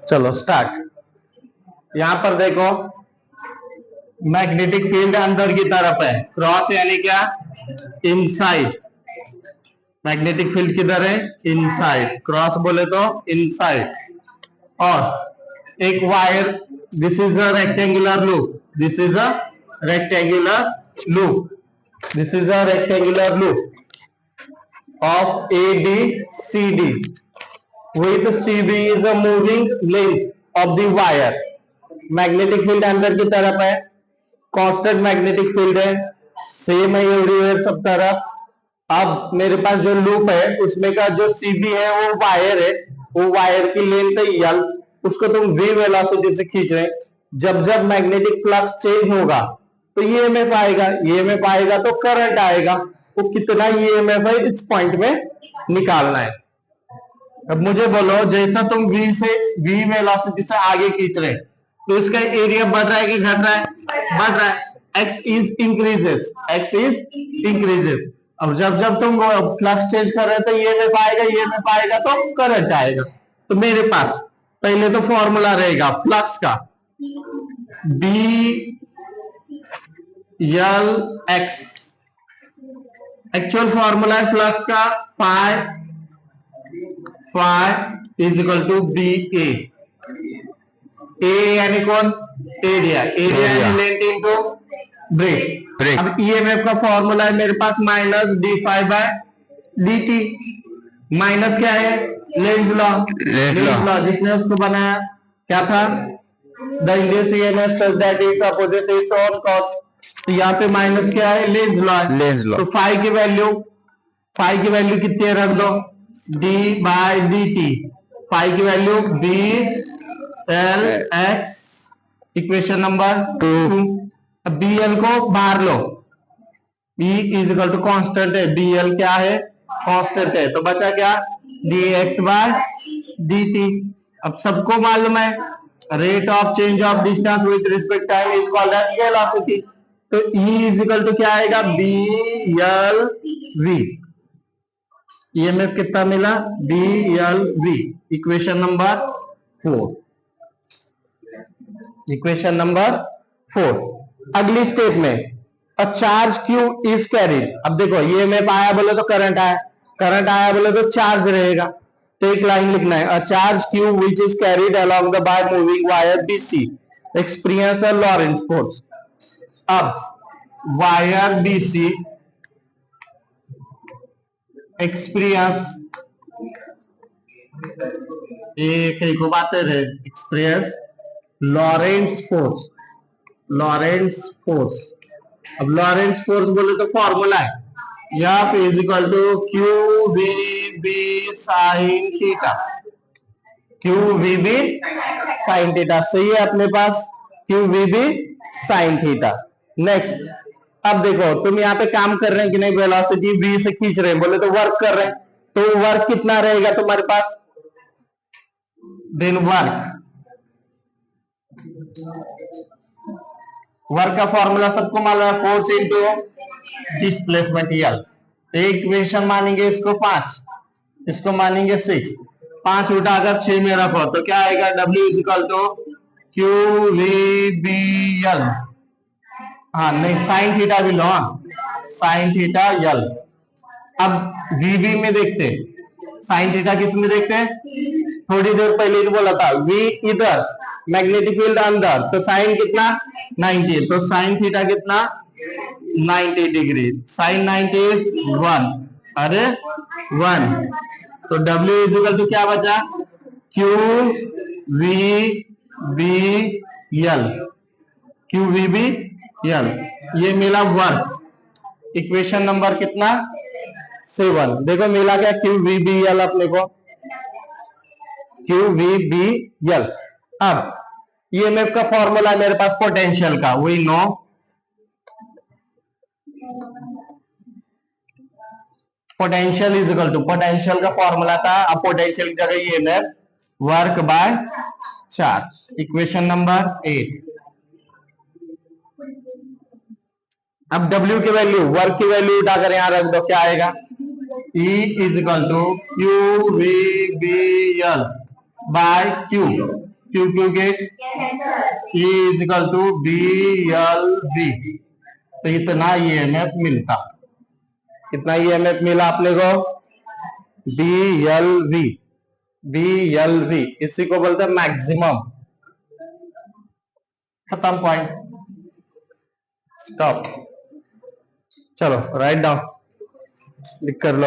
चलो स्टार्ट। यहां पर देखो मैग्नेटिक फील्ड अंदर की तरफ है, क्रॉस यानी क्या, इनसाइड। मैग्नेटिक फील्ड किधर है, इनसाइड, क्रॉस बोले तो इनसाइड। और एक wire, this is a rectangular loop, this is a rectangular loop, this is a rectangular loop of ABCD with CB is a moving length of the wire। Magnetic field अंदर की तरफ है, constant magnetic field है, same है everywhere सब तरफ। अब मेरे पास जो लूप है उसमें का जो CB है वो वायर है, वो वायर की लेंथ है यल, उसको तुम v वेलोसिटी से खींच रहे। जब जब मैग्नेटिक फ्लक्स चेंज होगा तो ईएमएफ आएगा, ईएमएफ आएगा तो करंट आएगा। वो कितना ईएमएफ है इस पॉइंट में निकालना है। अब मुझे बोलो, जैसा तुम v वेलोसिटी से आगे खींच रहे तो इसका एरिया बढ़ रहा है कि घट रहा है, बढ़ रहा है। x is increases, x is increases. अब जब जब तुम फ्लक्स चेंज कर रहे हो तो ईएमएफ आएगा, ईएमएफ आएगा तो करंट आएगा। तो मेरे पास पहले तो फॉर्मूला रहेगा फ्लक्स का, B L x. Actual formula है फ्लक्स का phi is equal to B A यानी कौन, एरिया, एरिया यानी लेंथ इनटू ब्रेक। अब ईएमएफ का फॉर्मूला है मेरे पास minus d phi by D t. Minus क्या है, लेंज लॉ, लेंज लॉ जिसने उसको बनाया क्या था, the induced EMF such that it's opposite it's own cause. तो यहाँ पे माइनस क्या है, लेंज लॉ है। Lenz law. तो फाई की वैल्यू कितनी है रख दो, D by D T. Phi की value B L X, equation number 2। अब बी एल को बाहर लो, B is equal to constant है, बी एल क्या है, कॉन्स्टेंट है। तो बचा क्या, D X bye D T. अब सबको मालूम है rate of change of distance with respect time is called as velocity. तो E इज इक्वल टू क्या आएगा, बी एल वी। ईएमएफ कितना मिला, B L V, equation number 4। Equation number 4। अगली स्टेप में a charge Q is carried. अब देखो EMF आया बोले तो करंट आया, करंट आया बोले तो चार्ज रहेगा। तो एक लाइन लिखना है, a charge Q which is carried along the by moving wire BC experience a Lorentz force. अब वायर BC एक्सपीरियंस, एक को बातें रहे, experience Lorentz force, Lorentz force. अब लॉरेंस फोर्स बोले तो फॉर्मूला है F is equal to Q V B sine theta, Q V B sine theta. सही है अपने पास, Q V B sine theta. Next, अब देखो तुम यहाँ पे काम कर रहे हैं कि नहीं, वेलोसिटी v से खींच रहे हैं बोले तो वर्क कर रहे हैं, तो वर्क कितना रहेगा तुम्हारे पास, देन वर्क का फॉर्मूला सबको मालूम है, फोर्स इंटू डिस्प्लेसमेंट यल। एक इक्वेशन मानेंगे इसको 5, इसको मानेंगे 6, 5 उठाकर 6 में रखो तो क्या आएगा, W is equal to Q V B L. हाँ नहीं, साइन थीटा भी लो, साइन थीटा यल। अब VB में देखते, साइन थीटा किस में देखते हैं, थोड़ी देर पहले ही बोला था V इधर, मैग्नेटिक फील्ड अंदर, तो साइन कितना 90, तो साइन थीटा कितना 90 डिग्री, साइन 90 इज 1, अरे 1। तो W इज इक्वल टू क्या बचा, Q V B L, Q V B L, ये मिला वर्क। इक्वेशन नंबर कितना 7। देखो मिला क्या, क्यू वी बी यल अपने को, क्यू वी बी यल। अब ईएमएफ का फॉर्मूला है मेरे पास पोटेंशियल का, we know potential is equal to, potential का फॉर्मूला था, अब पोटेंशियल की जगह EMF work by charge, equation number 8। अब W की वैल्यू, वर्क की वैल्यू उठाकर यहां रख दो, क्या आएगा, E is equal to Q V B L by Q. Q Q get E is equal to BLV। तो इतना ईएमएफ मिलता। कितना ईएमएफ मिला अपने को? BLV। BLV इसी को बोलते हैं मैक्सिमम। खत्म, पॉइंट, स्टॉप। चलो राइट डाउन, लिख कर लो।